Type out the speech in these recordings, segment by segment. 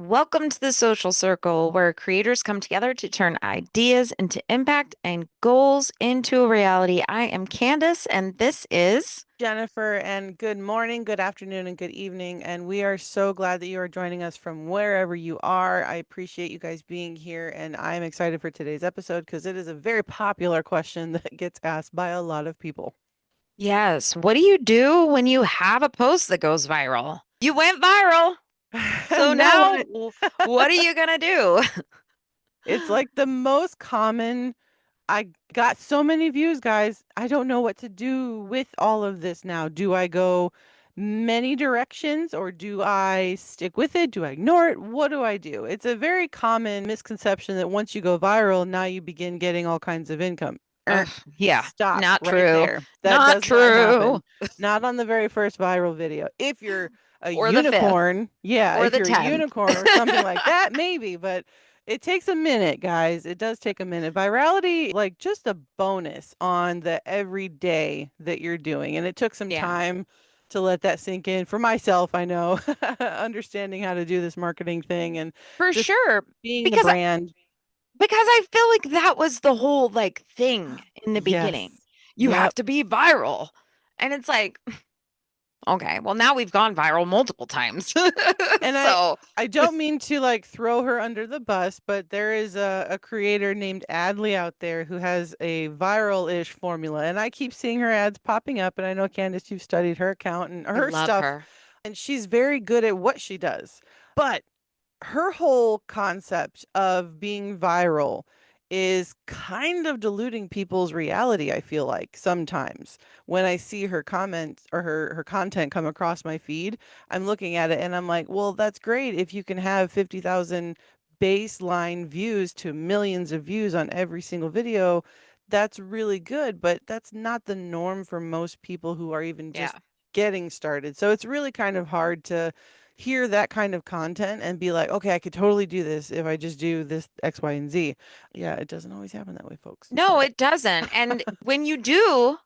Welcome to the social circle where creators come together to turn ideas into impact and goals into a reality. I am Candace, and this is Jennifer, and good morning, good afternoon, and good evening. And we are so glad that you are joining us from wherever you are. I appreciate you guys being here, and I'm excited for today's episode because it is a very popular question that gets asked by a lot of people. yes. What do you do when you have a post that goes viral? You went viral. So Now now what? what are you gonna do? It's like the most common. I got so many views, guys. I don't know what to do with all of this now. Do I go many directions or do I stick with it? Do I ignore it? What do I do? It's a very common misconception that once you go viral, now you begin getting all kinds of income. Ugh, yeah, Stop not right true. there. That Not does not true. happen. Not on the very first viral video. If you're a Or the fifth, unicorn, yeah, or if the you're a 10th. unicorn or something like that, maybe, but it takes a minute, guys. It does take a minute. Virality, like just a bonus on the everyday that you're doing. And it took some Yeah, time to let that sink in for myself. I know, understanding how to do this marketing thing and for just sure. being the Because brand. I feel like that was the whole like thing in the beginning. Yes. You Yep. have to be viral. And it's like, okay, well now we've gone viral multiple times. And So, I don't mean to like throw her under the bus, but there is a creator named Adley out there who has a viral-ish formula. And I keep seeing her ads popping up. And I know Candace, you've studied her account and I her love stuff, her. and she's very good at what she does. But her whole concept of being viral is kind of diluting people's reality, I feel like sometimes. When I see her comments or her content come across my feed, I'm looking at it and I'm like, well, that's great if you can have 50,000 baseline views to millions of views on every single video. That's really good, but that's not the norm for most people who are even just Yeah. getting started. So it's really kind of hard to hear that kind of content and be like, okay, I could totally do this if I just do this X, Y, and Z. Yeah, it doesn't always happen that way, folks. No, it doesn't. And when you do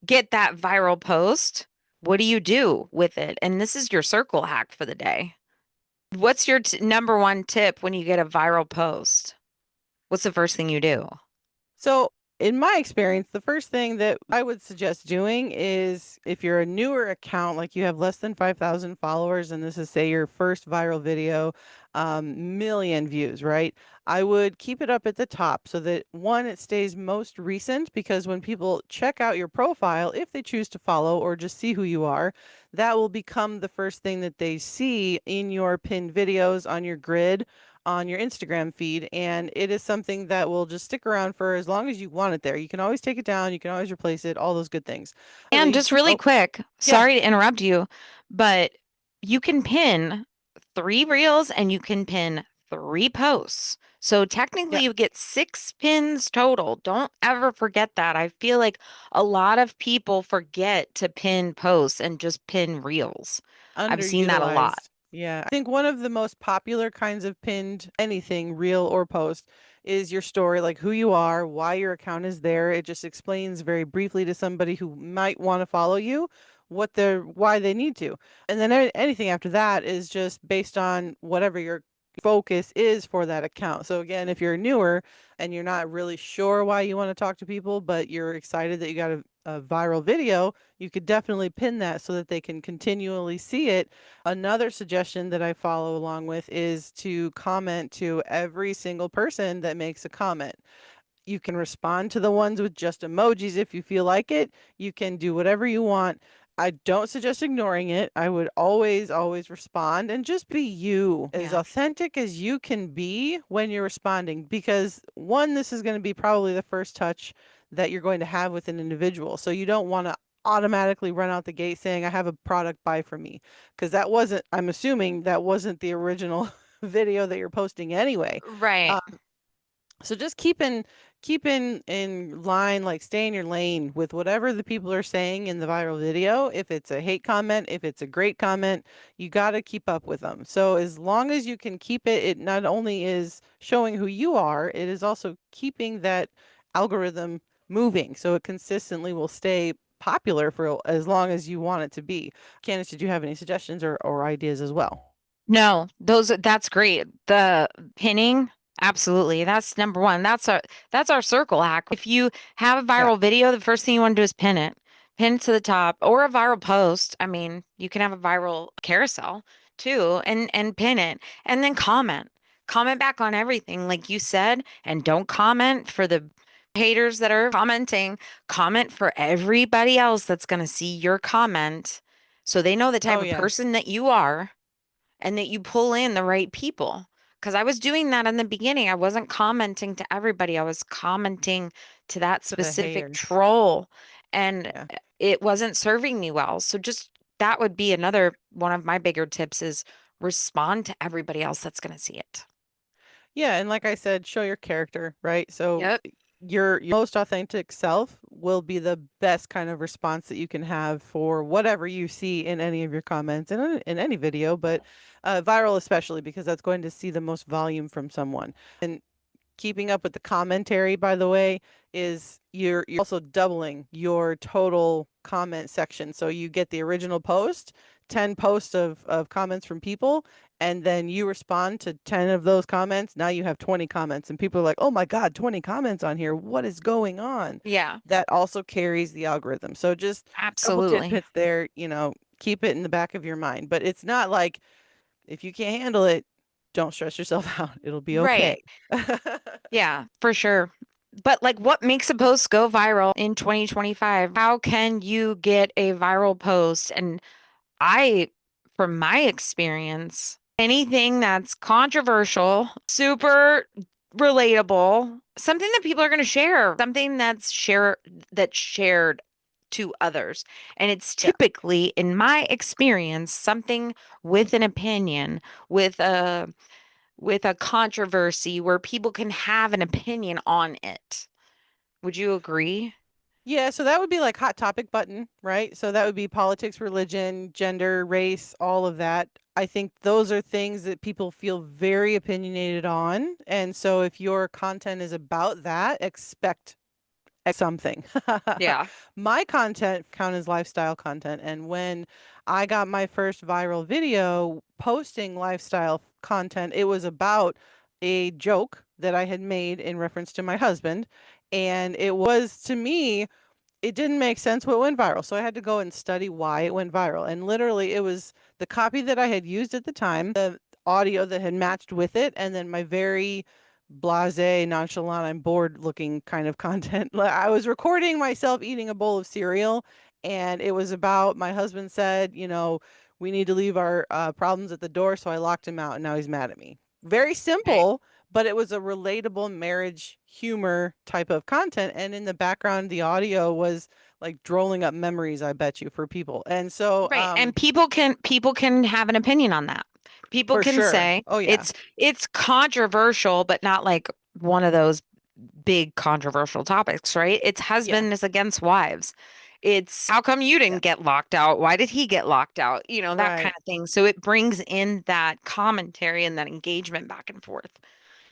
get that viral post, what do you do with it? And this is your circle hack for the day. What's your number one tip when you get a viral post? What's the first thing you do? So, in my experience, the first thing that I would suggest doing is if you're a newer account, like you have less than 5,000 followers, and this is, say, your first viral video, million views, right? I would keep it up at the top so that one, it stays most recent because when people check out your profile, if they choose to follow or just see who you are, that will become the first thing that they see in your pinned videos on your grid on your Instagram feed, and it is something that will just stick around for as long as you want it there. You can always take it down, you can always replace it, all those good things. And just really Oh, quick, yeah, sorry to interrupt you, but you can pin 3 reels and you can pin 3 posts. So yeah, technically, you get 6 pins total. Don't ever forget that. I feel like a lot of people forget to pin posts and just pin reels. I've seen that a lot. underutilized. Yeah, I think one of the most popular kinds of pinned anything, reel or post, is your story, like who you are, why your account is there. It just explains very briefly to somebody who might want to follow you what they're why they need to. And then anything after that is just based on whatever your focus is for that account. So again, if you're newer and you're not really sure why you want to talk to people, but you're excited that you got a viral video, you could definitely pin that so that they can continually see it. Another suggestion that I follow along with is to comment to every single person that makes a comment. You can respond to the ones with just emojis if you feel like it. You can do whatever you want. I don't suggest ignoring it. I would always, always respond and just be you, as Yeah. authentic as you can be when you're responding. Because one, this is going to be probably the first touch that you're going to have with an individual. So you don't want to automatically run out the gate saying, I have a product, buy from me. Because that wasn't, I'm assuming that wasn't the original video that you're posting anyway. Right. So just keep in line, like stay in your lane with whatever the people are saying in the viral video. If it's a hate comment, if it's a great comment, you got to keep up with them. So as long as you can keep it, it not only is showing who you are, it is also keeping that algorithm moving. So it consistently will stay popular for as long as you want it to be. Candace, did you have any suggestions or ideas as well? No, that's great. The pinning, absolutely. That's number one. That's our circle hack. If you have a Yeah. viral video, the first thing you want to do is pin it. Pin it to the top or a viral post. I mean, you can have a viral carousel too and pin it and then comment. Comment back on everything like you said and don't comment for the haters that are commenting. Comment for everybody else that's going to see your comment so they know the type Oh of yeah. person that you are and that you pull in the right people. Because I was doing that in the beginning. I wasn't commenting to everybody, I was commenting to that To the specific haters. troll, and Yeah. it wasn't serving me well. So, just that would be another one of my bigger tips is respond to everybody else that's going to see it. Yeah, and like I said, show your character, right? So Yep. your most authentic self will be the best kind of response that you can have for whatever you see in any of your comments and in any video, but viral especially because that's going to see the most volume from someone. And keeping up with the commentary, by the way, is you're also doubling your total comment section. So you get the original post, 10 posts of comments from people, and then you respond to 10 of those comments. Now you have 20 comments, and people are like, oh my God, 20 comments on here. What is going on? Yeah, That also carries the algorithm. So just a couple absolutely. tidbits there, keep it in the back of your mind. But it's not like if you can't handle it, don't stress yourself out. It'll be okay. Right. Yeah, for sure. But like what makes a post go viral in 2025? How can you get a viral post? And I, from my experience, anything that's controversial, super relatable, something that people are going to share, something that's shared to others. And it's Yeah. typically, in my experience, something with an opinion, with a controversy where people can have an opinion on it. Would you agree? Yeah, so that would be like hot topic button, right? So that would be politics, religion, gender, race, all of that. I think those are things that people feel very opinionated on. And so if your content is about that, expect something. Yeah. My content count as lifestyle content. And when I got my first viral video posting lifestyle content, it was about a joke that I had made in reference to my husband. And it was to me, it didn't make sense what went viral. So I had to go and study why it went viral. And literally, it was the copy that I had used at the time, the audio that had matched with it, and then my very blase, nonchalant, I'm bored looking kind of content. I was recording myself eating a bowl of cereal, and it was about my husband said, we need to leave our problems at the door. So I locked him out, and now he's mad at me. Very Okay. simple, but it was a relatable marriage humor type of content. And in the background, the audio was like drolling up memories, I bet you, for people. And so, Right. And people can have an opinion on that. People for can sure. say Oh, yeah. it's controversial, but not like one of those big controversial topics, right? It's Yeah. husbands against wives. It's how come you Yeah. didn't get locked out? Why did he get locked out? That kind Right. of thing. So it brings in that commentary and that engagement back and forth.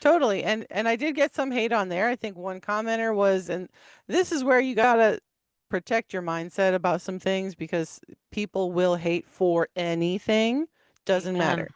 Totally. And I did get some hate on there. I think one commenter was, and this is where you gotta protect your mindset about some things because people will hate for anything. Doesn't Amen. matter.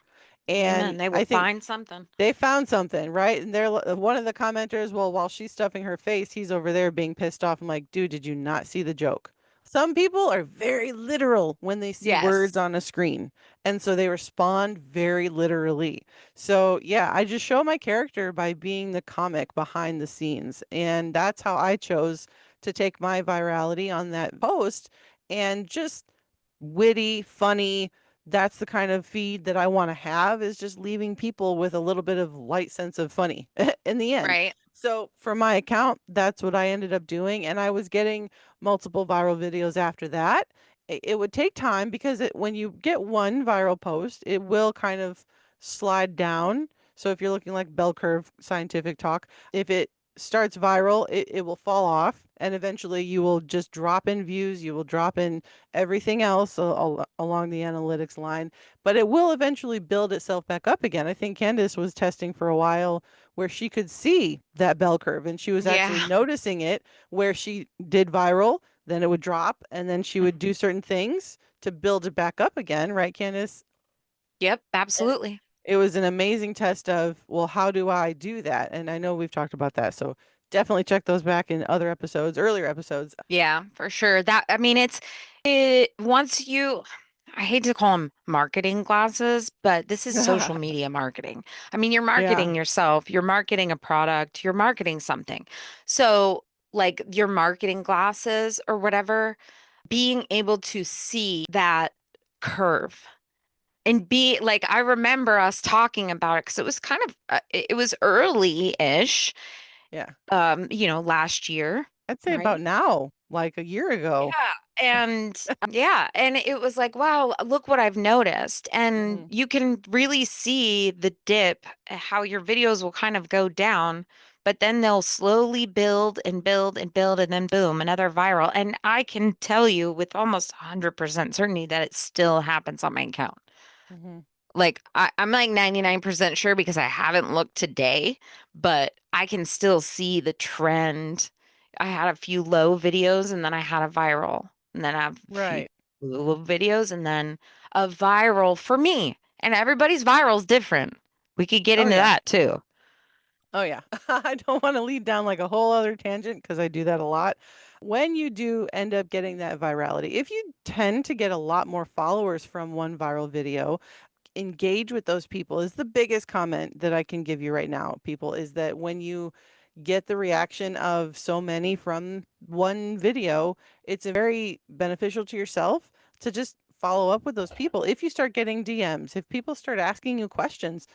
And Amen. They I will think find something. they found something, right? And they're one of the commenters, well, while she's stuffing her face, he's over there being pissed off. I'm like, dude, did you not see the joke? Some people are very literal when they see words Yes. on a screen. And so they respond very literally. So, yeah, I just show my character by being the comic behind the scenes. And that's how I chose to take my virality on that post and just witty, funny. That's the kind of feed that I want to have is just leaving people with a little bit of light sense of funny in the end. Right. So for my account, that's what I ended up doing. And I was getting multiple viral videos after that. It would take time because when you get one viral post, it will kind of slide down. So if you're looking like bell curve scientific talk, if it starts viral, it will fall off. And eventually you will just drop in views, you will drop in everything else along the analytics line, but it will eventually build itself back up again. I think Candace was testing for a while where she could see that bell curve and she was actually Yeah. noticing it where she did viral, then it would drop, and then she would do certain things to build it back up again, right, Candace? Yep, absolutely. It was an amazing test of, well, how do I do that? And I know we've talked about that. So definitely check those back in other episodes, earlier episodes. Yeah, for sure. That, I mean, it once you, I hate to call them marketing glasses, but this is social media marketing. I mean, you're Yeah. marketing yourself, you're marketing a product, you're marketing something. So, like your marketing glasses or whatever, being able to see that curve and be like, I remember us talking about it because it was kind of, it was early-ish, Yeah. last year, I'd say about right? now, like a year ago. Yeah. And yeah, and it was like, wow, look what I've noticed. And Hmm. you can really see the dip, how your videos will kind of go down, but then they'll slowly build and build and build, and then boom, another viral. And I can tell you with almost 100% certainty that it still happens on my account. Hmm. Like I'm like 99% sure because I haven't looked today, but I can still see the trend. I had a few low videos and then I had a viral, and then I have a few Right. low videos and then a viral for me. And everybody's viral is different. We could get Oh, into yeah. that too. Oh, yeah. I don't want to lead down like a whole other tangent because I do that a lot. When you do end up getting that virality, if you tend to get a lot more followers from one viral video, engage with those people is the biggest comment that I can give you right now, people, is that when you get the reaction of so many from one video, it's very beneficial to yourself to just follow up with those people. If you start getting DMs, if people start asking you questions,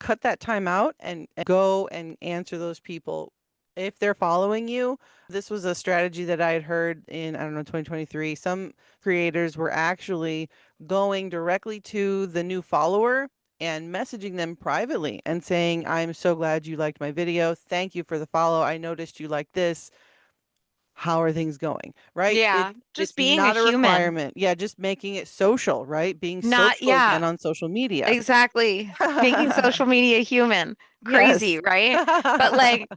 cut that time out and go and answer those people if they're following you. This was a strategy that I had heard in, I don't know, 2023. Some creators were actually going directly to the new follower and messaging them privately and saying, I'm so glad you liked my video. Thank you for the follow. I noticed you like this. How are things going? Right? Yeah, just It's being a not a human. requirement. Yeah, just making it social, right? Being Not, social yeah, again on social media. exactly. Making social media human. Crazy, Yes. right? But like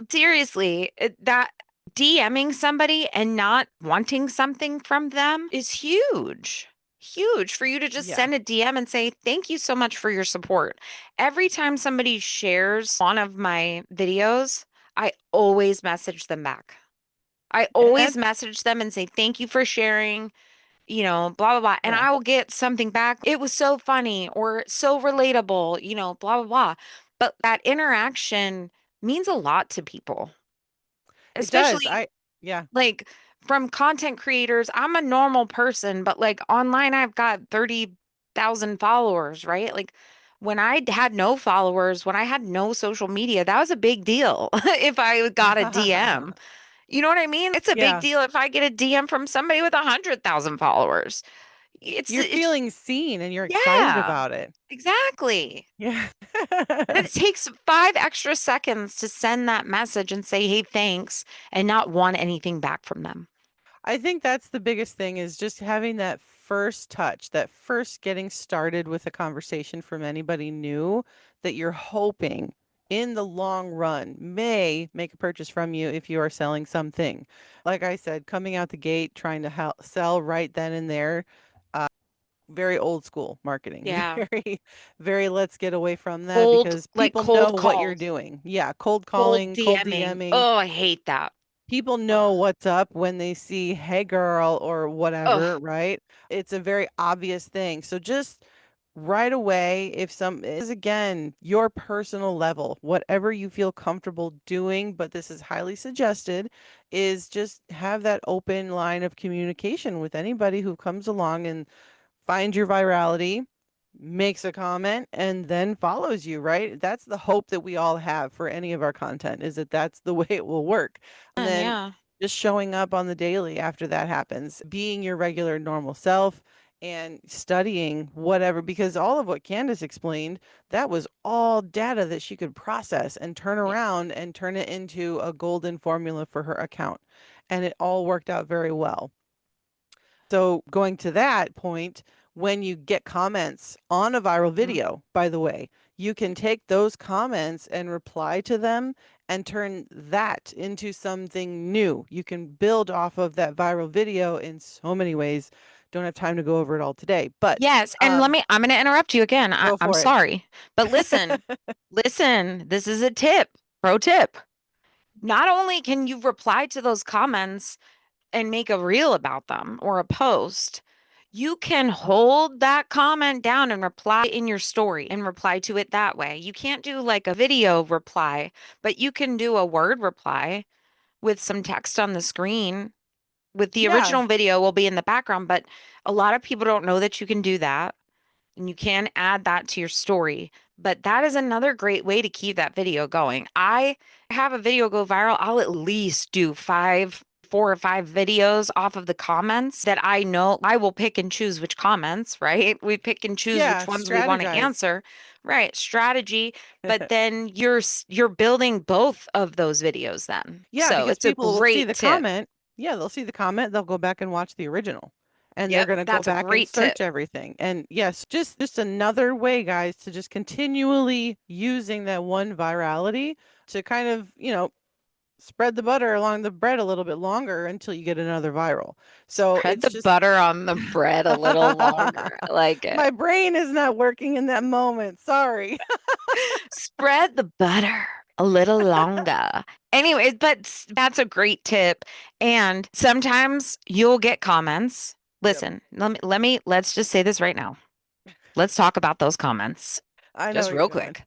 seriously, that DMing somebody and not wanting something from them is huge. Huge for you to just Yeah. send a DM and say, thank you so much for your support. Every time somebody shares one of my videos, I always message them back. I always And message them and say, thank you for sharing, blah, blah, blah. And yeah, I will get something back. It was so funny or so relatable, blah, blah, blah. But that interaction means a lot to people, it does. especially Yeah. like from content creators. I'm a normal person, but like online, I've got 30,000 followers, right? Like when I had no followers, when I had no social media, that was a big deal if I got a DM. You know what I mean? It's a big Yeah. deal if I get a DM from somebody with 100,000 followers. You're It's feeling seen and you're excited yeah, about it. exactly. Yeah. And it takes 5 extra seconds to send that message and say, hey, thanks, and not want anything back from them. I think that's the biggest thing is just having that first touch, that first getting started with a conversation from anybody new that you're hoping in the long run may make a purchase from you if you are selling something. Like I said, coming out the gate, trying to sell right then and there, very old school marketing, Yeah. very, very let's get away from that Cold, because like people know cold what you're calls, doing. Yeah, cold cold calling, cold DMing. DMing. Oh, I hate that. People know Ugh. what's up when they see, hey girl, or whatever, Ugh. right? It's a very obvious thing. So just right away, if some is again your personal level, whatever you feel comfortable doing, but this is highly suggested, is just have that open line of communication with anybody who comes along and finds your virality, makes a comment, and then follows you, right? That's the hope that we all have for any of our content is that that's the way it will work. And And then yeah. just showing up on the daily after that happens, being your regular normal self and studying whatever, because all of what Candace explained, that was all data that she could process and turn Yeah. around and turn it into a golden formula for her account. And it all worked out very well. So going to that point, when you get comments on a viral Mhm. video, by the way, you can take those comments and reply to them and turn that into something new. You can build off of that viral video in so many ways don't have time to go over it all today, but Yes, and um, I'm going to interrupt you again. go I'm for it. sorry. But listen, this is a tip, pro tip. Not only can you reply to those comments and make a reel about them or a post, you can hold that comment down and reply in your story and reply to it that way. You can't do like a video reply, but you can do a word reply with some text on the screen. With the Yeah, original video will be in the background, but a lot of people don't know that you can do that. And you can add that to your story. But that is another great way to keep that video going. I have a video go viral. I'll at least do 4 or 5 videos off of the comments that I know I will pick and choose which comments, right? We pick and choose yeah, which ones we want to strategize. answer. Right, strategy, but then you're building both of those videos then. Yeah, So because it's a people will see great the tip. comment. Yeah, they'll see the comment, they'll go back and watch the original. And they're Yep, going to go that's a back and great tip. search everything. And yes, just another way, guys, to just continually using that one virality to kind of, spread the butter along the bread a little bit longer until you get another viral. So Spread it's the just butter on the bread a little longer. I like it. my brain is not working in that moment. Sorry. Spread the butter a little longer. Anyways, but that's a great tip. And sometimes you'll get comments. Yep. Listen, let's just say this right now. Let's talk about those comments I know just where you're real going. quick.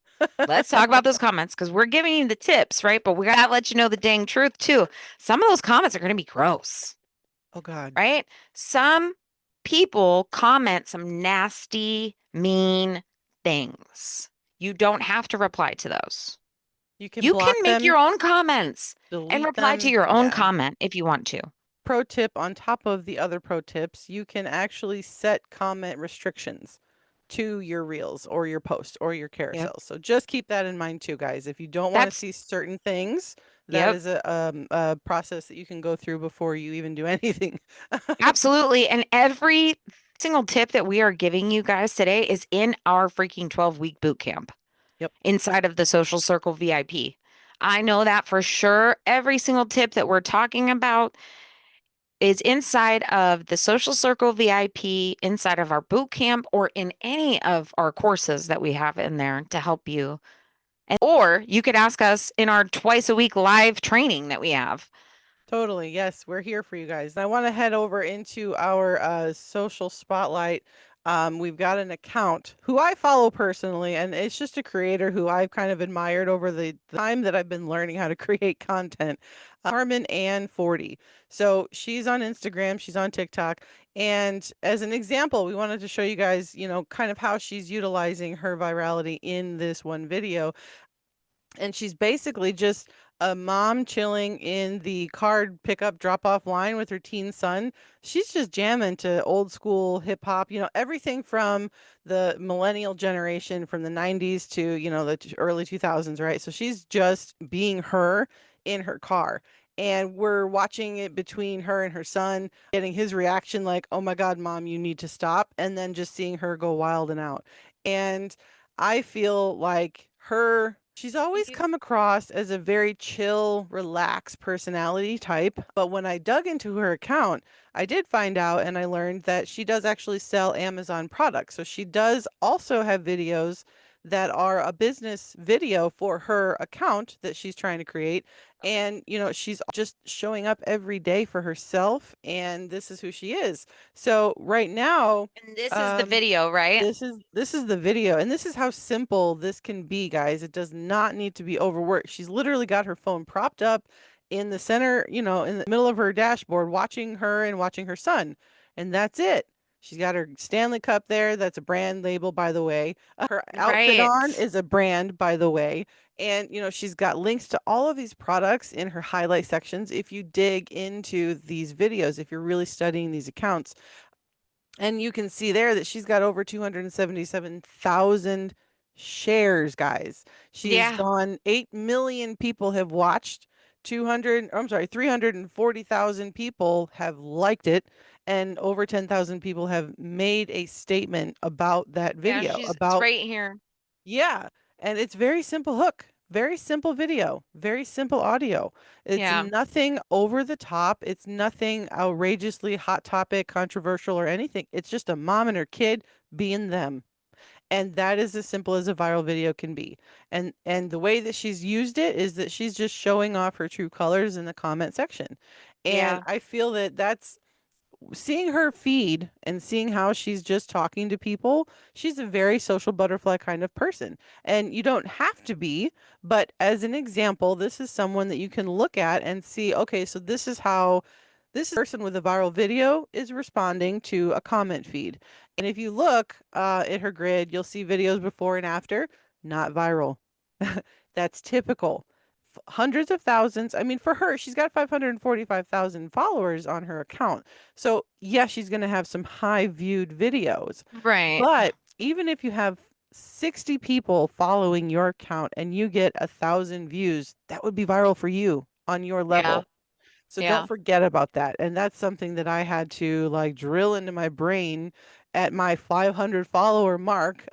Let's talk about those comments because we're giving you the tips, right? But we gotta let you know the dang truth too. Some of those comments are gonna be gross, Oh God. right? Some people comment some nasty, mean things. You don't have to reply to those. You can You can block make them, your own comments and delete reply to them. your own Yeah. comment if you want to. Pro tip on top of the other pro tips, you can actually set comment restrictions to your reels or your posts or your Yep. carousels. So just keep that in mind too, guys. If you don't want to That's, see certain things, that yep, is a process that you can go through before you even do anything. absolutely. And every single tip that we are giving you guys today is in our freaking 12-week boot camp Yep, inside of the Social Circle VIP. I know that for sure. Every single tip that we're talking about is inside of the Social Circle VIP, inside of our boot camp, or in any of our courses that we have in there to help you. And or you could ask us in our twice a week live training that we have. totally. Yes, we're here for you guys. I want to head over into our social spotlight. We've got an account who I follow personally, and it's just a creator who I've kind of admired over the time that I've been learning how to create content. Carmen Ann 40. So she's on Instagram, she's on TikTok, and as an example, we wanted to show you guys, kind of how she's utilizing her virality in this one video. And she's basically just a mom chilling in the card pickup drop off line with her teen son. She's just jamming to old school hip hop, everything from the millennial generation from the 90s to, the early 2000s, right? So she's just being her in her car. And we're watching it between her and her son, getting his reaction like, oh my God, mom, you need to stop. And then just seeing her go wild and out. And I feel like she's always come across as a very chill, relaxed personality type. But when I dug into her account, I did find out and I learned that she does actually sell Amazon products. So she does also have videos that are a business video for her account that she's trying to create. And, she's just showing up every day for herself. And this is who she is. So right now, And this is the um, video, right? this is the video, and this is how simple this can be, guys. It does not need to be overworked. She's literally got her phone propped up in the center, in the middle of her dashboard, watching her and watching her son, and that's it. She's got her Stanley Cup there. That's a brand label, by the way. Her outfit on Right. is a brand, by the way. And, she's got links to all of these products in her highlight sections. If you dig into these videos, if you're really studying these accounts, and you can see there that she's got over 277,000 shares, guys. She has Yeah. gone 8 million people have watched, 200, I'm sorry, 340,000 people have liked it, and over 10,000 people have made a statement about that Yeah, video it's about right here. yeah, and it's very simple hook. very simple video, very simple audio. It's Yeah. nothing over the top. It's nothing outrageously hot topic, controversial, or anything. It's just a mom and her kid being them. And that is as simple as a viral video can be. And the way that she's used it is that she's just showing off her true colors in the comment section. And Yeah. I feel that that's seeing her feed and seeing how she's just talking to people, she's a very social butterfly kind of person. And you don't have to be, but as an example, this is someone that you can look at and see, okay, so this is how this person with a viral video is responding to a comment feed. And if you look at her grid, you'll see videos before and after, not viral. That's typical. Hundreds of thousands. I mean, for her, she's got 545,000 followers on her account. So, yeah, she's going to have some high viewed videos. Right. But even if you have 60 people following your account and you get 1,000 views, that would be viral for you on your Yeah. level. So don't Yeah. forget about that. And that's something that I had to like drill into my brain at my 500 follower mark.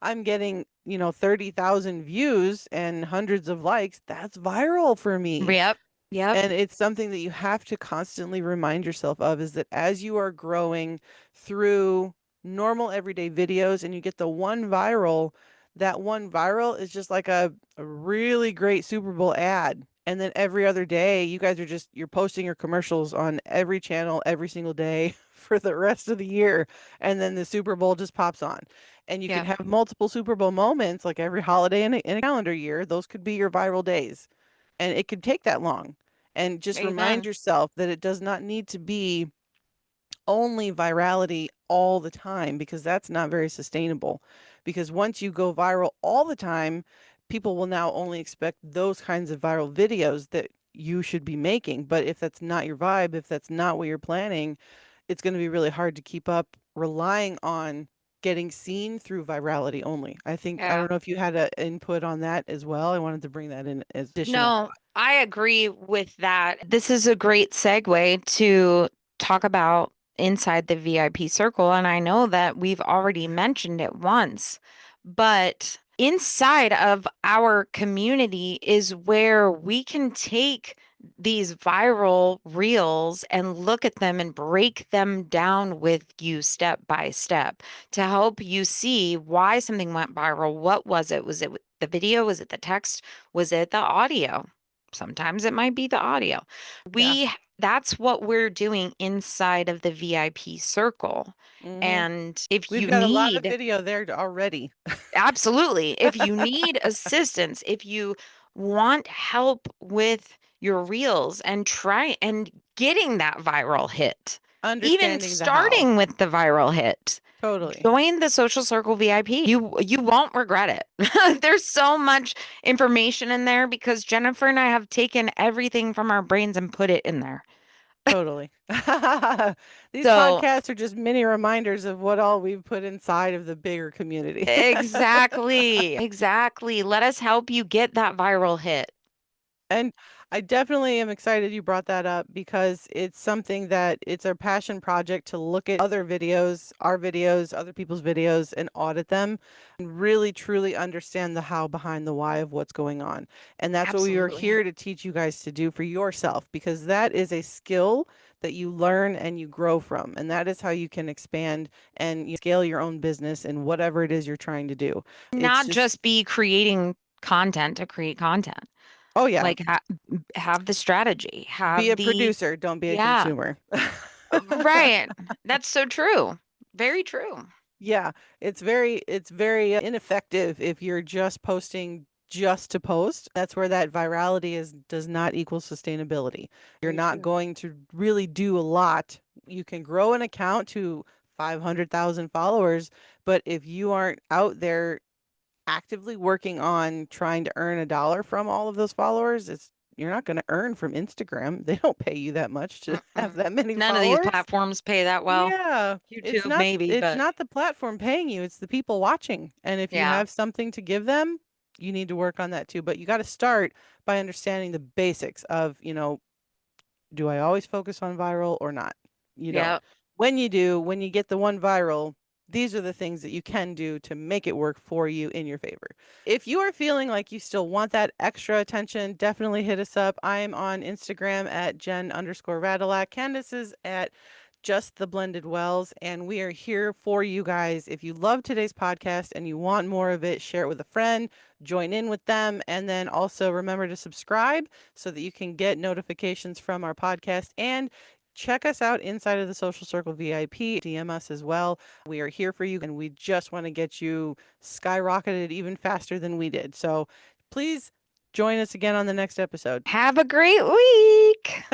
I'm getting, 30,000 views and hundreds of likes. That's viral for me. Yep. Yep. And it's something that you have to constantly remind yourself of is that as you are growing through normal everyday videos and you get the one viral, that one viral is just like a really great Super Bowl ad. And then every other day, you guys are just, you're posting your commercials on every channel every single day for the rest of the year. And then the Super Bowl just pops on. And you can Yeah. have multiple Super Bowl moments like every holiday in a calendar year. Those could be your viral days. And it could take that long. And just remind Amen. yourself that it does not need to be only virality all the time because that's not very sustainable. Because once you go viral all the time, people will now only expect those kinds of viral videos that you should be making. But if that's not your vibe, if that's not what you're planning, it's going to be really hard to keep up relying on getting seen through virality only. I think, I Yeah. don't know if you had an input on that as well. I wanted to bring that in as additional No, thought. I agree with that. This is a great segue to talk about inside the VIP circle. And I know that we've already mentioned it once, but inside of our community is where we can take these viral reels and look at them and break them down with you step by step to help you see why something went viral. What was it? Was it the video? Was it the text? Was it the audio? Sometimes it might be the audio. Yeah. That's what we're doing inside of the VIP circle. Hmm. And if We've you got a lot of need, video there already. absolutely, if you need assistance, if you want help with your reels and try and getting that viral hit, even Understanding the how. starting with the viral hit, Totally. join the Social Circle VIP. You won't regret it. There's so much information in there because Jennifer and I have taken everything from our brains and put it in there. Totally. These So podcasts are just mini reminders of what all we've put inside of the bigger community. exactly, exactly. Let us help you get that viral hit. And I definitely am excited you brought that up because it's something that it's our passion project to look at other videos, our videos, other people's videos, and audit them and really truly understand the how behind the why of what's going on. And that's what we are Absolutely. here to teach you guys to do for yourself because that is a skill that you learn and you grow from. And that is how you can expand and you scale your own business and whatever it is you're trying to do. It's Not just, just be creating content to create content. oh, yeah, Like have the strategy, be have a the, producer, don't be a yeah, consumer. right. That's so true. Very true. Yeah, it's very ineffective if you're just posting just to post. That's where that virality is does not equal sustainability. You're Very not true. going to really do a lot. You can grow an account to 500,000 followers, but if you aren't out there actively working on trying to earn a dollar from all of those followers, it's you're not going to earn from Instagram. They don't pay you that much to have Mm-mm. that many None of these followers. platforms pay that well. Yeah, it's YouTube not maybe, it's but not the platform paying you, it's the people watching. And if you yeah. have something to give them, you need to work on that too. But you got to start by understanding the basics of, do I always focus on viral or not? You don't. Yeah. When you do, when you get the one viral, these are the things that you can do to make it work for you in your favor. If you are feeling like you still want that extra attention, definitely hit us up. I'm on Instagram at Jen_Radillac. Candace is at Just the Blended Wells, and we are here for you guys. If you love today's podcast and you want more of it, share it with a friend, join in with them, and then also remember to subscribe so that you can get notifications from our podcast, and check us out inside of the Social Circle VIP. DM us as well. We are here for you, and we just want to get you skyrocketed even faster than we did. So please join us again on the next episode. Have a great week.